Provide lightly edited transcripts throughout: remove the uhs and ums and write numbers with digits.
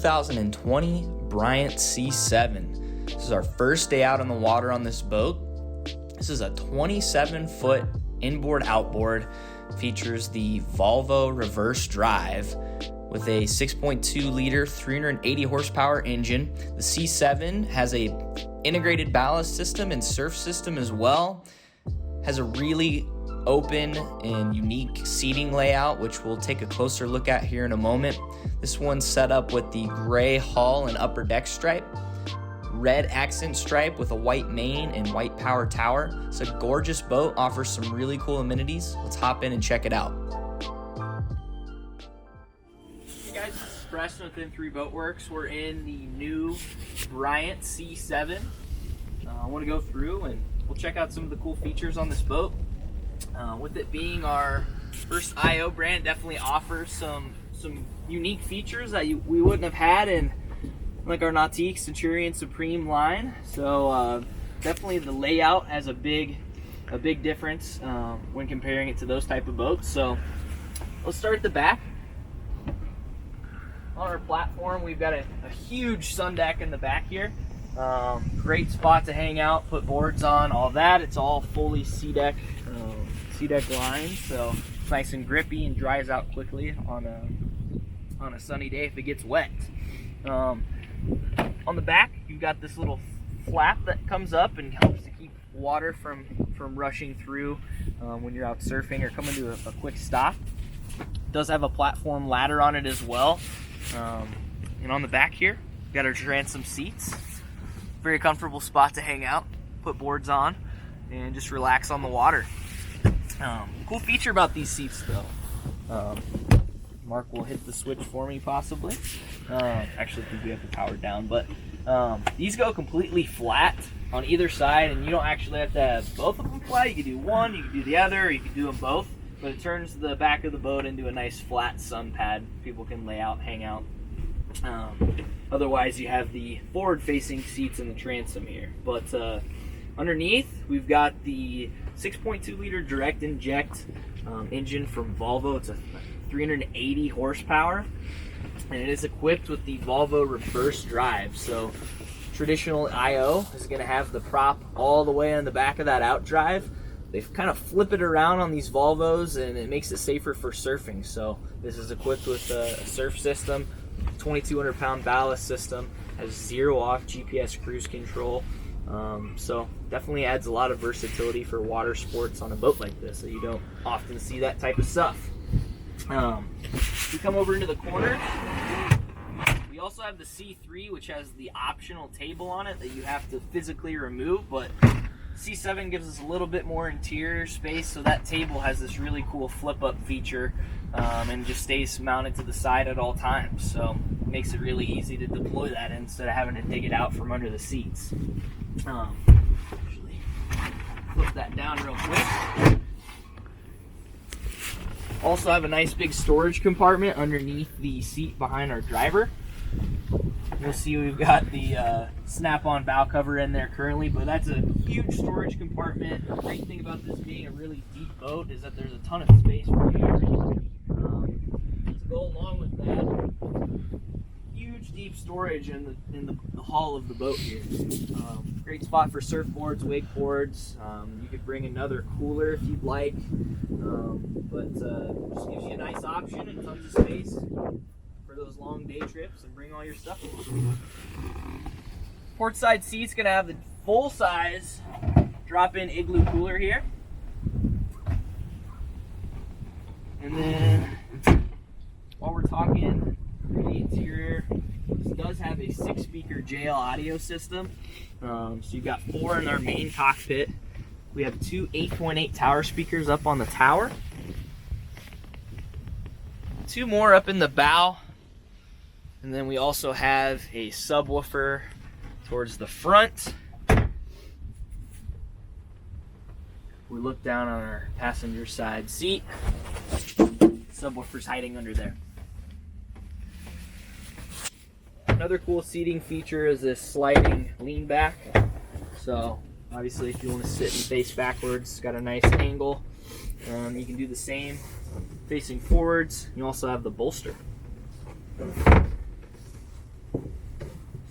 2020 Bryant C7. This is our first day out on the water on this boat. This is a 27-foot inboard outboard. Features the Volvo reverse drive with a 6.2 liter 380 horsepower engine. The C7 has a integrated ballast system and surf system as well. Has a really open and unique seating layout, which we'll take a closer look at here in a moment. This one's set up with the gray hull and upper deck stripe, red accent stripe with a white main and white power tower. It's a gorgeous boat, offers some really cool amenities. Let's hop in and check it out. Hey guys, this is Preston with M3 Boatworks. We're in the new Bryant C7. I want to go through and we'll check out some of the cool features on this boat. With it being our first IO brand, definitely offers some unique features that we wouldn't have had in like our Nautique, Centurion, Supreme line. So definitely the layout has a big difference when comparing it to those type of boats. So let's start at the back. On our platform, we've got a huge sun deck in the back here. Great spot to hang out, put boards on, all that. It's all fully sea-deck line, so it's nice and grippy and dries out quickly on a sunny day if it gets wet. On the back, you've got this little flap that comes up and helps to keep water from rushing through when you're out surfing or coming to a quick stop. It does have a platform ladder on it as well. And on the back here, we've got our transom seats. Very comfortable spot to hang out, put boards on, and just relax on the water. Cool feature about these seats though. Mark will hit the switch for me possibly. Actually, I think we have the power down, but these go completely flat on either side, and you don't actually have to have both of them flat. You can do one, you can do the other, you can do them both, but it turns the back of the boat into a nice flat sun pad. People can lay out, hang out. Otherwise, you have the forward-facing seats in the transom here. But underneath, we've got the 6.2 liter direct inject engine from Volvo. It's a 380 horsepower, and it is equipped with the Volvo reverse drive. So traditional IO is going to have the prop all the way on the back of that outdrive. They kind of flip it around on these Volvos, and it makes it safer for surfing. So this is equipped with a surf system, 2,200 pound ballast system, has 0 off GPS cruise control. So definitely adds a lot of versatility for water sports on a boat like this. So you don't often see that type of stuff. We come over into the corner. We also have the C3, which has the optional table on it that you have to physically remove, but C7 gives us a little bit more interior space, so that table has this really cool flip-up feature and just stays mounted to the side at all times. So it makes it really easy to deploy that instead of having to dig it out from under the seats. Actually, flip that down real quick. Also have a nice big storage compartment underneath the seat behind our driver. You'll see we've got the snap-on bow cover in there currently, but that's a huge storage compartment. The great thing about this being a really deep boat is that there's a ton of space for you. To go along with that, huge deep storage in the hull of the boat here. Great spot for surfboards, wakeboards. You could bring another cooler if you'd like, but just gives you a nice option and tons of space for those long day trips and bring all your stuff along. Port side seat's gonna have the full size drop-in igloo cooler here. And then while we're talking through the interior, this does have a 6-speaker JL audio system. So you've got 4 in our main cockpit. We have 2 8.8 tower speakers up on the tower. 2 more up in the bow. And then we also have a subwoofer towards the front. We look down on our passenger side seat. Subwoofer's hiding under there. Another cool seating feature is this sliding lean back. So obviously if you want to sit and face backwards, it's got a nice angle. You can do the same facing forwards. You also have the bolster.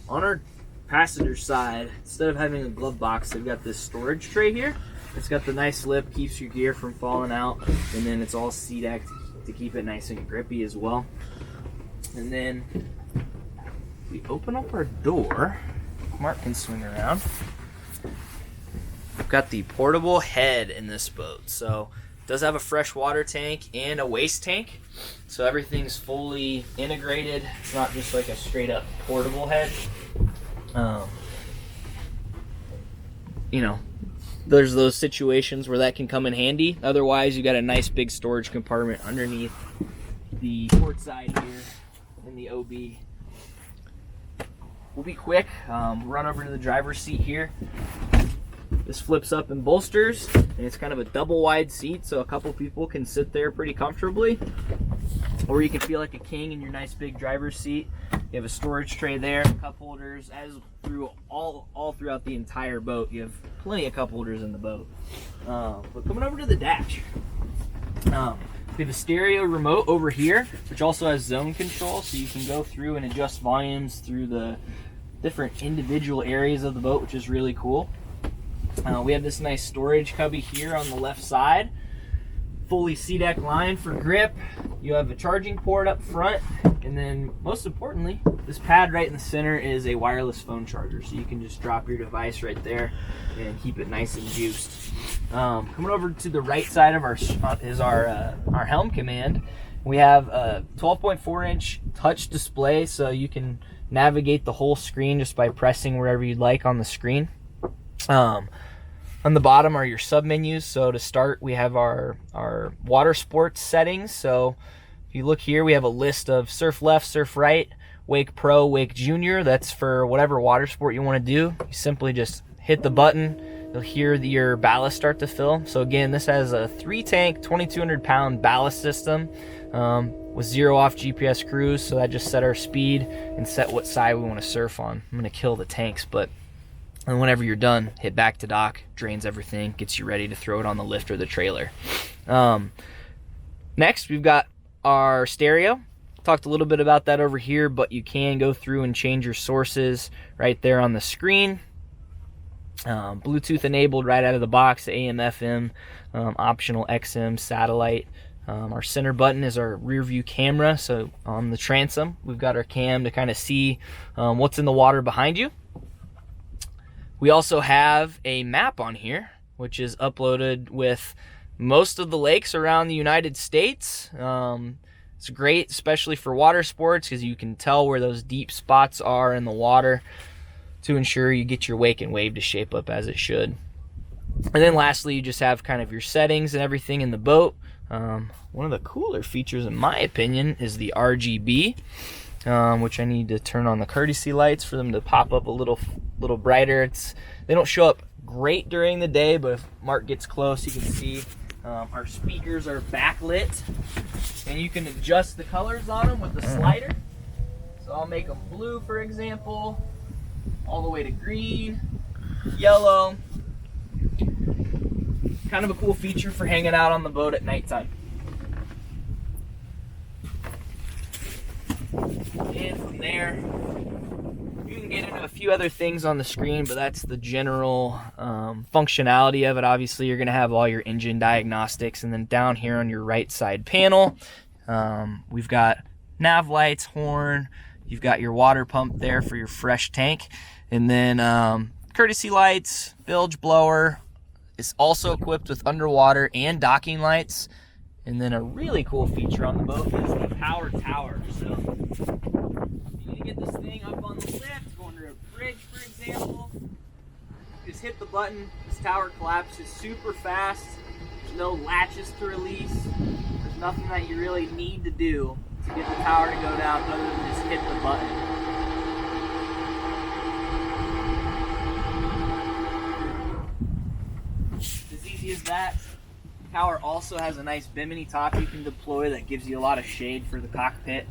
On our passenger side, instead of having a glove box, they've got this storage tray here. It's got the nice lip, keeps your gear from falling out, and then it's all SeaDek to keep it nice and grippy as well. And then we open up our door. Mark can swing around. We've got the portable head in this boat. So it does have a fresh water tank and a waste tank. So everything's fully integrated. It's not just like a straight up portable head. You know, there's those situations where that can come in handy. Otherwise, you got a nice big storage compartment underneath the port side here in the OB. We'll be quick. Run over to the driver's seat here. This flips up and bolsters, and it's kind of a double wide seat, so a couple people can sit there pretty comfortably. Or you can feel like a king in your nice big driver's seat. You have a storage tray there, cup holders, as through all throughout the entire boat. You have plenty of cup holders in the boat. But coming over to the dash, we have a stereo remote over here, which also has zone control, so you can go through and adjust volumes through the different individual areas of the boat, which is really cool. We have this nice storage cubby here on the left side. Fully SeaDek line for grip. You have a charging port up front, and then most importantly, this pad right in the center is a wireless phone charger, so you can just drop your device right there and keep it nice and juiced. Coming over to the right side of our is our Helm command. We have a 12.4-inch touch display, so you can navigate the whole screen just by pressing wherever you'd like on the screen. On the bottom are your submenus. So to start, we have our water sports settings. So if you look here, we have a list of surf left, surf right, wake pro, wake junior. That's for whatever water sport you want to do. You simply just hit the button. You'll hear your ballast start to fill. So again, this has a 3-tank, 2,200-pound ballast system with 0 off GPS cruise. So that just set our speed and set what side we want to surf on. I'm going to kill the tanks, but and whenever you're done, hit back to dock, drains everything, gets you ready to throw it on the lift or the trailer. Next, we've got our stereo. Talked a little bit about that over here, but you can go through and change your sources right there on the screen. Bluetooth enabled right out of the box, AM, FM, optional XM, satellite. Our center button is our rear view camera. So on the transom, we've got our cam to kind of see what's in the water behind you. We also have a map on here, which is uploaded with most of the lakes around the United States. It's great, especially for water sports, because you can tell where those deep spots are in the water to ensure you get your wake and wave to shape up as it should. And then lastly, you just have kind of your settings and everything in the boat. One of the cooler features, in my opinion, is the RGB. Which I need to turn on the courtesy lights for them to pop up a little brighter. They don't show up great during the day, but if Mark gets close, you can see our speakers are backlit, and you can adjust the colors on them with the slider. So I'll make them blue, for example, all the way to green, yellow. Kind of a cool feature for hanging out on the boat at nighttime. And from there, you can get into a few other things on the screen, but that's the general functionality of it. Obviously, you're going to have all your engine diagnostics, and then down here on your right side panel, we've got nav lights, horn, you've got your water pump there for your fresh tank, and then courtesy lights, bilge blower. It's also equipped with underwater and docking lights. And then a really cool feature on the boat is the power tower. So you need to get this thing up on the lift, going to a bridge, for example. Just hit the button. This tower collapses super fast. There's no latches to release. There's nothing that you really need to do to get the tower to go down other than just hit the button. As easy as that. Tower also has a nice bimini top you can deploy that gives you a lot of shade for the cockpit.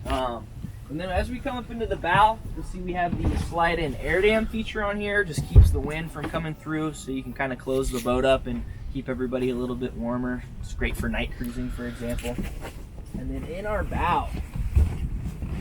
And then as we come up into the bow, you'll see we have the slide-in air dam feature on here. Just keeps the wind from coming through, so you can kind of close the boat up and keep everybody a little bit warmer. It's great for night cruising, for example. And then in our bow,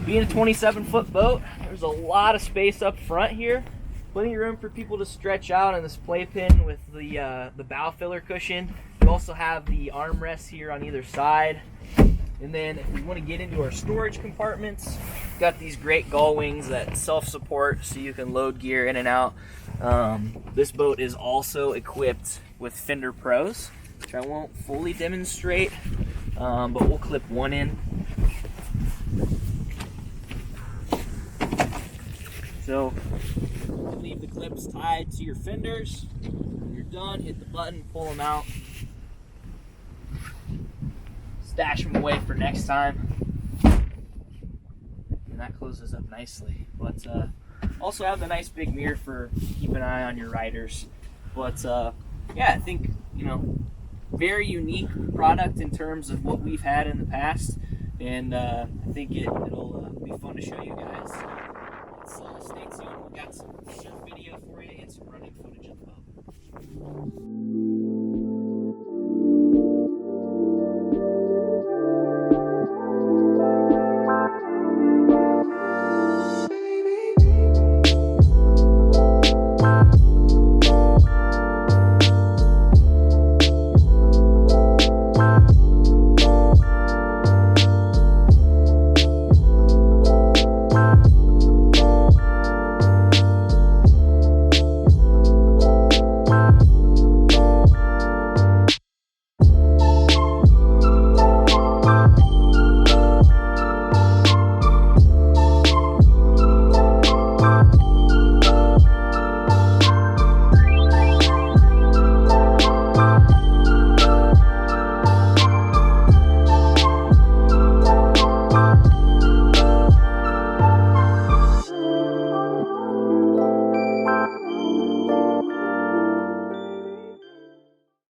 Being a 27-foot boat, there's a lot of space up front here. Plenty of room for people to stretch out on this playpen with the bow filler cushion. You also have the armrests here on either side. And then if we want to get into our storage compartments, we've got these great gull wings that self-support so you can load gear in and out. This boat is also equipped with fender pros, which I won't fully demonstrate, but we'll clip one in. So you can leave the clips tied to your fenders. When you're done, hit the button, pull them out, stash them away for next time, and that closes up nicely. But also have the nice big mirror for keep an eye on your riders. But yeah, I think, you know, very unique product in terms of what we've had in the past, and I think it'll be fun to show you guys. Stay tuned. We've got some surf video for you and some running footage of the boat.